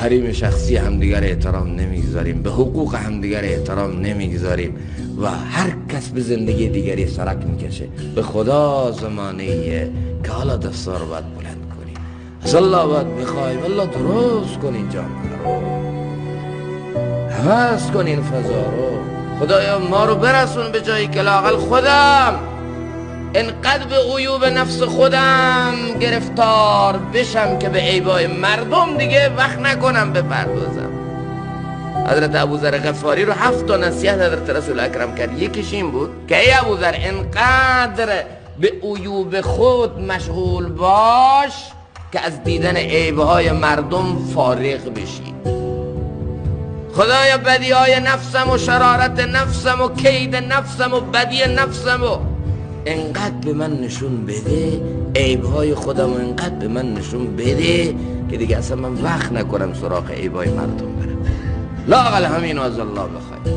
حریم شخصی همدیگر احترام نمیگذاریم، به حقوق همدیگر احترام نمیگذاریم و هر کس به زندگی دیگری سرک میکشه. به خدا زمانیه که حالا دستار رو باید بلند کنیم، از الله باید بخوایم الله درست کنین جامعه رو، حفظ کنین فضا رو. خدایا ما رو برسون به جایی که لااقل خودم انقدر به عیوب نفس خودم گرفتار بشم که به عیبای مردم دیگه وقت نکنم بپردازم. حضرت ابوذر غفاری رو 7 تا نصیحت حضرت رسول اکرم کرد، یکیش این بود که ای ابوذر انقدر به عیوب خود مشغول باش که از دیدن عیبهای مردم فارغ بشی. خدایا بدیهای نفسم و شرارت نفسم و کید نفسم و بدی نفسم و انقدر به من نشون بده، عیبهای خودم و انقدر به من نشون بده که دیگه اصلا من وقت نکنم سراغ عیبهای مردم برم. لااقل همینو از الله بخوای.